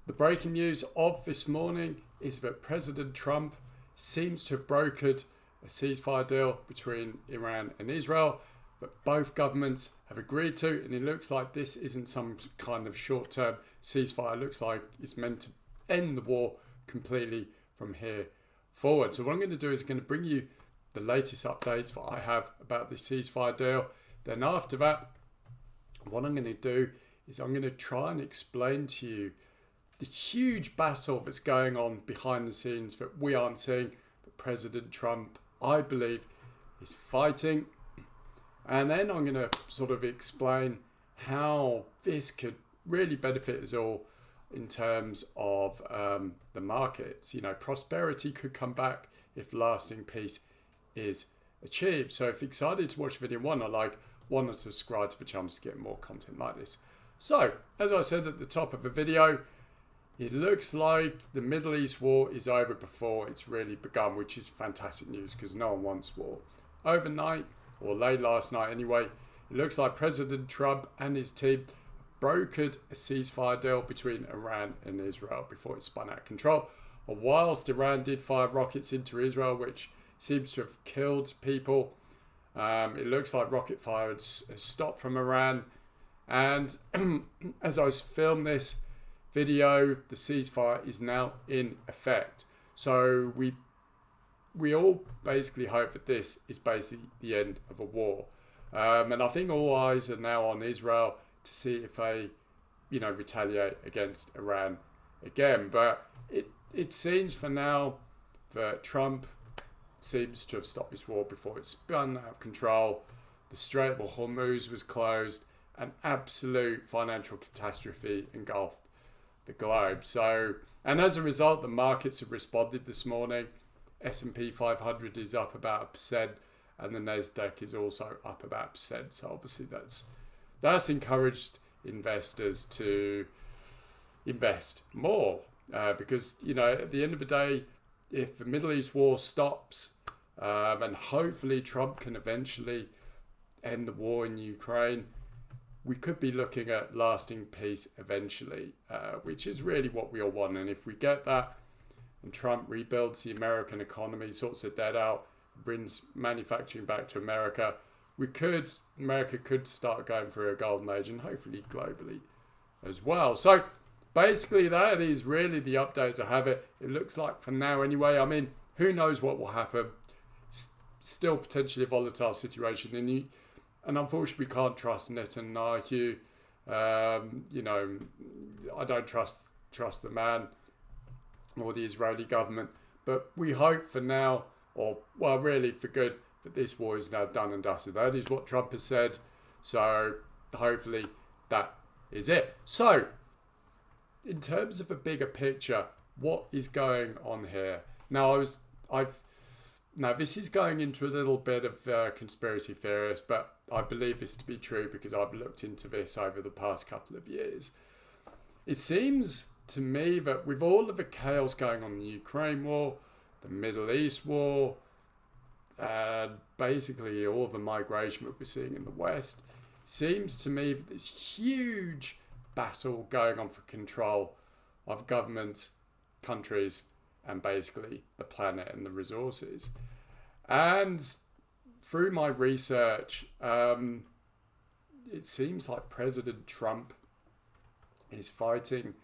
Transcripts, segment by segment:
The breaking news of this morning is that President Trump seems to have brokered a ceasefire deal between Iran and Israel that both governments have agreed to, and it looks like this isn't some kind of short-term ceasefire. It looks like it's meant to end the war completely from here forward. So what I'm going to do is going to bring you the latest updates that I have about this ceasefire deal. Then after that, what I'm going to do is I'm going to try and explain to you the huge battle that's going on behind the scenes that we aren't seeing, that President Trump, I believe, is fighting. And then I'm going to sort of explain how this could really benefit us all in terms of the markets. You know, prosperity could come back if lasting peace is achieved. So if you're excited to watch the video, one to subscribe to the channel to get more content like this. So, as I said at the top of the video, it looks like the Middle East war is over before it's really begun, which is fantastic news because no one wants war. Overnight, or late last night anyway, it looks like President Trump and his team brokered a ceasefire deal between Iran and Israel before it spun out of control. And whilst Iran did fire rockets into Israel, which seems to have killed people, it looks like rocket fire has stopped from Iran. And as I filmed this video, the ceasefire is now in effect. So we all basically hope that this is basically the end of a war. And I think all eyes are now on Israel to see if they, retaliate against Iran again. But it seems for now that Trump seems to have stopped this war before it spun out of control. The Strait of Hormuz was closed. An absolute financial catastrophe engulfed the globe. So, and as a result, the markets have responded this morning. S&P 500 is up about 1%, and the Nasdaq is also up about 1%. So obviously that's encouraged investors to invest more because at the end of the day, if the Middle East war stops, and hopefully Trump can eventually end the war in Ukraine, we could be looking at lasting peace eventually, which is really what we all want. And if we get that, and Trump rebuilds the American economy, sorts the debt out, brings manufacturing back to America, America could start going through a golden age, and hopefully globally as well. So basically that is really the updates I have. It looks like for now anyway. I mean, who knows what will happen. Still potentially a volatile situation, and unfortunately we can't trust Netanyahu. I don't trust the man or the Israeli government, but we hope for now, really for good, that this war is now done and dusted. That is what Trump has said, so hopefully that is it. So in terms of a bigger picture, what is going on here? Now this is going into a little bit of conspiracy theorist, but I believe this to be true because I've looked into this over the past couple of years. It seems to me that with all of the chaos going on in the Ukraine war, the Middle East war, and basically all the migration that we're seeing in the West, it seems to me that this huge battle going on for control of governments, countries, and basically the planet and the resources. And through my research, it seems like President Trump is fighting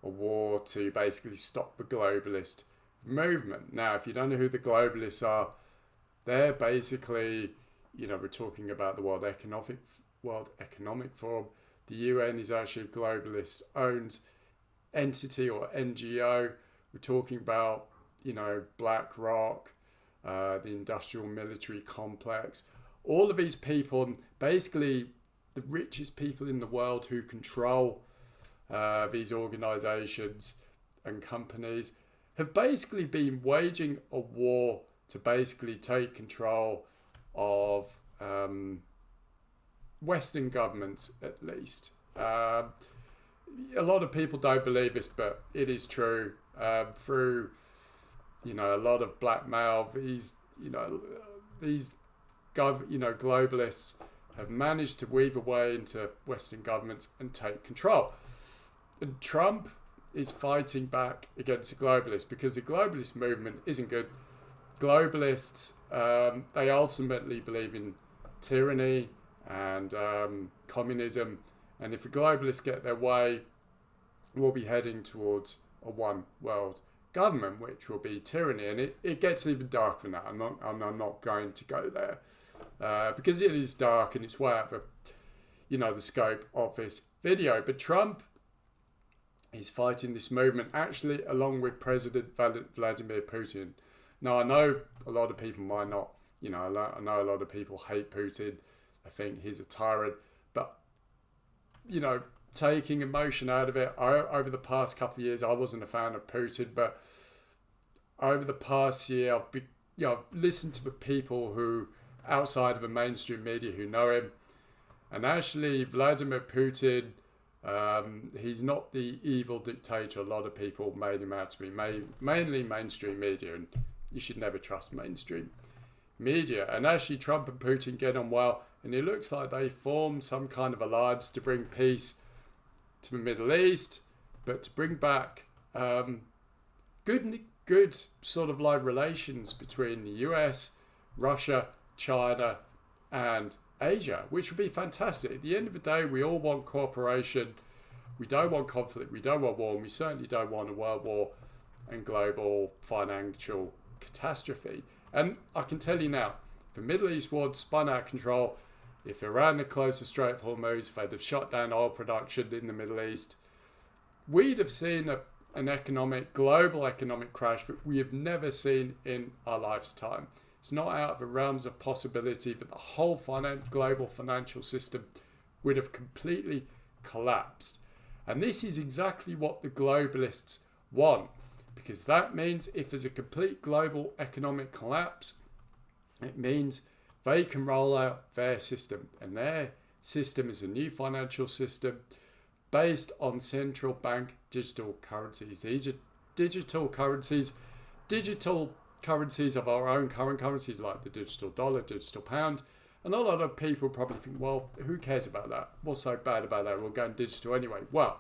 a war to basically stop the globalist movement. Now, if you don't know who the globalists are, they're basically, we're talking about the World Economic Forum. The UN is actually a globalist-owned entity or NGO. We're talking about, BlackRock, the industrial military complex. All of these people, basically the richest people in the world who control these organizations and companies, have basically been waging a war to basically take control of Western governments, at least. A lot of people don't believe this, but it is true. Through a lot of blackmail, these globalists have managed to weave a way into Western governments and take control. And Trump is fighting back against the globalists, because the globalist movement isn't good. Globalists, they ultimately believe in tyranny and communism, and if the globalists get their way, we'll be heading towards a one world government, which will be tyranny. And it gets even darker than that. I'm not going to go there because it is dark and it's way out of the scope of this video. But Trump is fighting this movement actually along with President Vladimir Putin. Now, I know a lot of people might not, I know a lot of people hate Putin. I think he's a tyrant, but taking emotion out of it. Over the past couple of years, I wasn't a fan of Putin, but over the past year, I've listened to the people who, outside of the mainstream media, who know him, and actually Vladimir Putin, he's not the evil dictator a lot of people made him out to be. Mainly mainstream media, and you should never trust mainstream media. And actually, Trump and Putin get on well, and it looks like they formed some kind of alliance to bring peace to the Middle East, but to bring back good sort of like relations between the US, Russia, China, and Asia, which would be fantastic. At the end of the day, we all want cooperation. We don't want conflict. We don't want war. And we certainly don't want a world war and global financial catastrophe. And I can tell you now, if the Middle East war spun out of control, if Iran had closed the Strait of Hormuz, if they'd have shut down oil production in the Middle East, we'd have seen an global economic crash that we have never seen in our lifetime. It's not out of the realms of possibility that the whole global financial system would have completely collapsed. And this is exactly what the globalists want, because that means if there's a complete global economic collapse, it means they can roll out their system. And their system is a new financial system based on central bank digital currencies. These are digital currencies of our own current currencies, like the digital dollar, digital pound. And a lot of people probably think, well, who cares about that? What's so bad about that? We're going digital anyway. Well,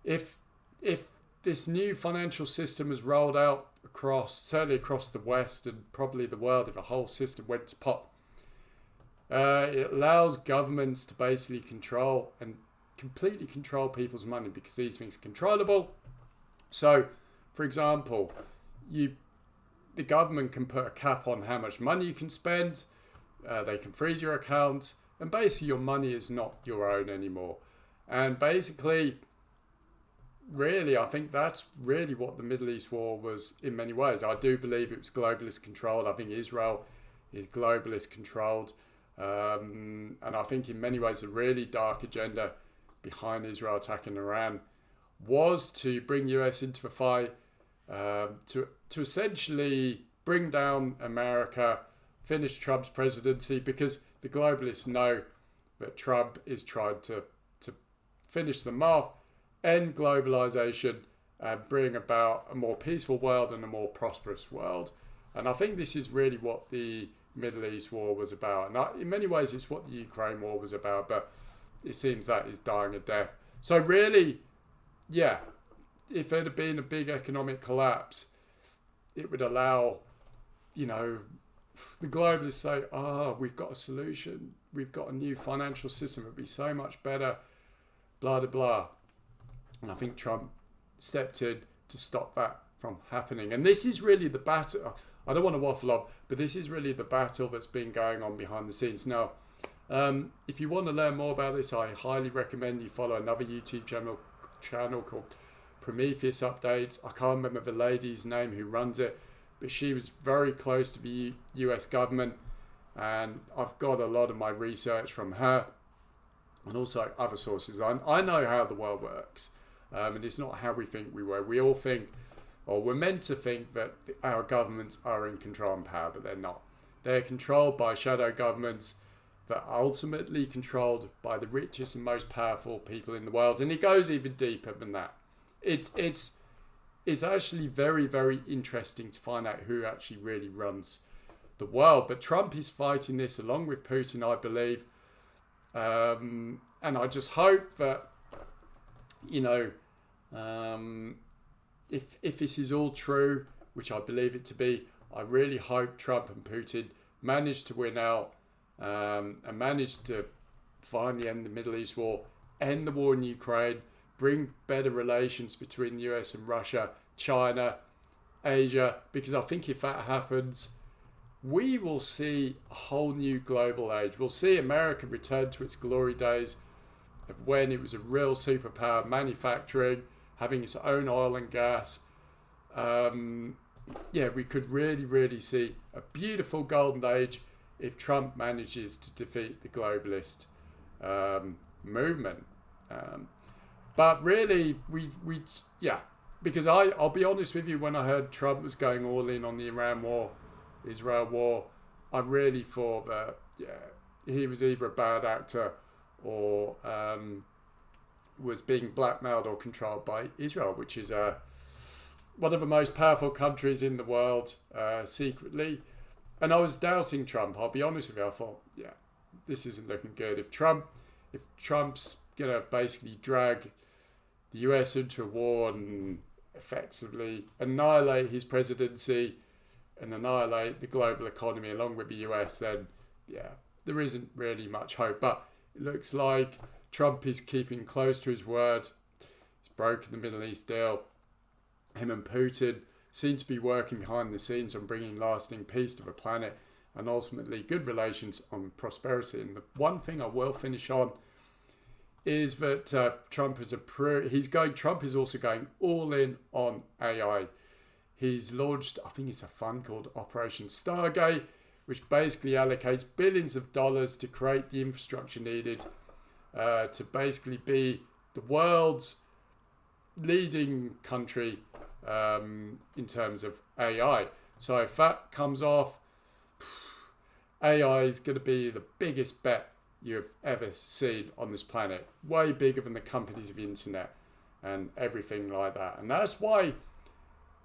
if this new financial system is rolled out certainly across the West and probably the world, if a whole system went to pot, it allows governments to basically control and completely control people's money, because these things are controllable. So, for example, the government can put a cap on how much money you can spend. They can freeze your accounts, and basically your money is not your own anymore. And basically, really, I think that's really what the Middle East war was in many ways. I do believe it was globalist controlled. I think Israel is globalist controlled. And I think in many ways a really dark agenda behind Israel attacking Iran was to bring US into the fight, to essentially bring down America, finish Trump's presidency, because the globalists know that Trump is trying to finish them off, end globalization, and bring about a more peaceful world and a more prosperous world. And I think this is really what the Middle East war was about. And in many ways, it's what the Ukraine war was about, but it seems that is dying a death. So really, yeah, if there had been a big economic collapse, it would allow, the globalists say, we've got a solution. We've got a new financial system. It would be so much better, blah, blah, blah. And I think Trump stepped in to stop that from happening. And this is really the battle. I don't want to waffle on, but this is really the battle that's been going on behind the scenes. Now, if you want to learn more about this, I highly recommend you follow another YouTube channel called Prometheus Updates. I can't remember the lady's name who runs it, but she was very close to the US government, and I've got a lot of my research from her and also other sources. I know how the world works, and it's not how we think we work. We all think, or we're meant to think, that our governments are in control and power, but they're not. They're controlled by shadow governments that are ultimately controlled by the richest and most powerful people in the world. And it goes even deeper than that. It's actually very, very interesting to find out who actually really runs the world. But Trump is fighting this along with Putin, I believe. And I just hope that, If this is all true, which I believe it to be, I really hope Trump and Putin manage to win out and manage to finally end the Middle East war, end the war in Ukraine, bring better relations between the US and Russia, China, Asia, because I think if that happens, we will see a whole new global age. We'll see America return to its glory days of when it was a real superpower, manufacturing, having its own oil and gas. We could really see a beautiful golden age if Trump manages to defeat the globalist movement. But really, because I'll be honest with you, when I heard Trump was going all in on the Israel war, I really thought that he was either a bad actor or was being blackmailed or controlled by Israel, which is one of the most powerful countries in the world secretly. And I was doubting Trump, I'll be honest with you. I thought, this isn't looking good. If Trump's going to basically drag the US into a war and effectively annihilate his presidency and annihilate the global economy along with the US, then there isn't really much hope. But it looks like Trump is keeping close to his word. He's broken the Middle East deal. Him and Putin seem to be working behind the scenes on bringing lasting peace to the planet and ultimately good relations on prosperity. And the one thing I will finish on is that Trump is also going all in on AI. He's launched, I think it's a fund called Operation Stargate, which basically allocates billions of dollars to create the infrastructure needed to basically be the world's leading country in terms of AI. So if that comes off, AI is going to be the biggest bet you've ever seen on this planet. Way bigger than the companies of the internet and everything like that. And that's why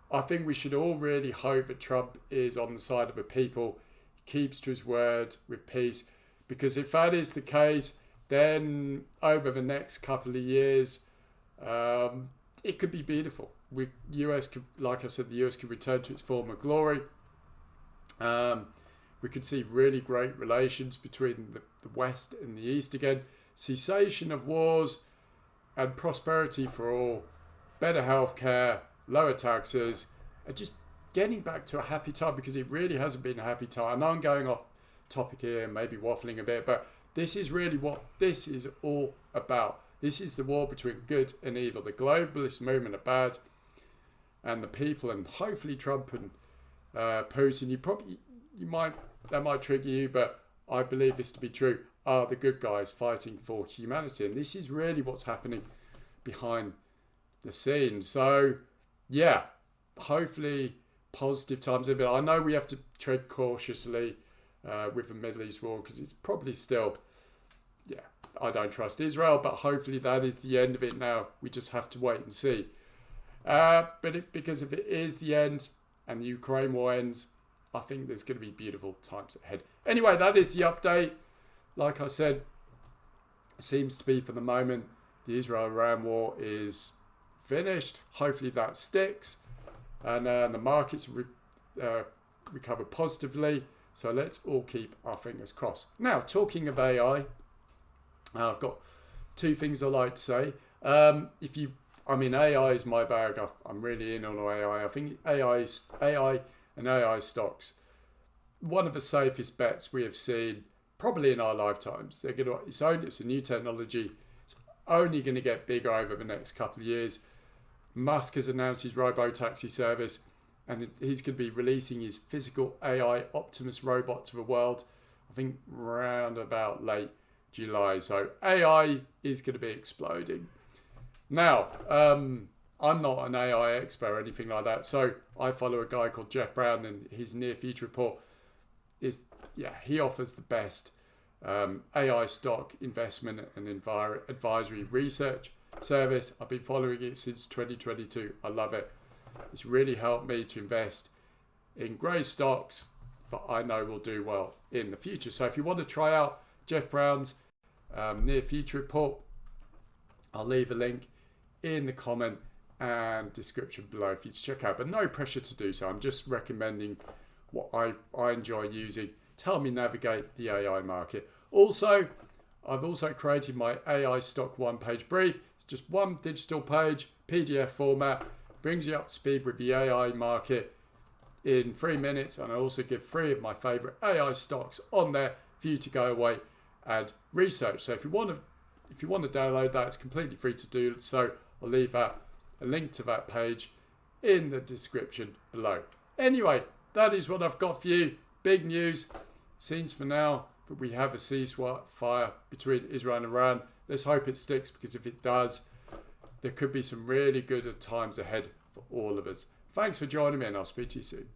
I think we should all really hope that Trump is on the side of the people, keeps to his word with peace. Because if that is the case, then over the next couple of years, it could be beautiful. The US could return to its former glory. We could see really great relations between the West and the East again. Cessation of wars and prosperity for all. Better healthcare, lower taxes, and just getting back to a happy time, because it really hasn't been a happy time. I know I'm going off topic here and maybe waffling a bit, but this is really what this is all about. This is the war between good and evil. The globalist movement are bad, and the people, and hopefully Trump and Putin, that might trigger you, but I believe this to be true, are the good guys fighting for humanity. And this is really what's happening behind the scenes. So, hopefully positive times a bit. I know we have to tread cautiously with the Middle East war, because it's probably still, I don't trust Israel, but hopefully that is the end of it now. We just have to wait and see. Because if it is the end and the Ukraine war ends, I think there's going to be beautiful times ahead. Anyway, that is the update. Like I said, it seems to be for the moment the Israel-Iran war is finished. Hopefully that sticks, and the markets recover positively. So let's all keep our fingers crossed. Now, talking of AI, I've got two things I like to say. AI is my bag. I'm really in on AI. I think AI and AI stocks, one of the safest bets we have seen probably in our lifetimes. It's a new technology. It's only going to get bigger over the next couple of years. Musk has announced his robo-taxi service, and he's going to be releasing his physical AI Optimus robot to the world, I think around about late July. So AI is going to be exploding. Now, I'm not an AI expert or anything like that, so I follow a guy called Jeff Brown, and his near future report he offers the best AI stock investment and advisory research service. I've been following it since 2022. I love it. It's really helped me to invest in grey stocks that I know will do well in the future. So if you want to try out Jeff Brown's near future report, I'll leave a link in the comment and description below for you to check out, but no pressure to do so. I'm just recommending what I enjoy using to help me navigate the AI market. Also, I've also created my AI stock one-page brief. It's just one digital page, PDF format, brings you up to speed with the AI market in 3 minutes, and I also give 3 of my favorite AI stocks on there for you to go away and research. So if you want to download that, it's completely free to do so. I'll leave a link to that page in the description below. Anyway, that is what I've got for you. Big news. Seems for now that we have a ceasefire between Israel and Iran. Let's hope it sticks, because if it does, there could be some really good times ahead for all of us. Thanks for joining me, and I'll speak to you soon.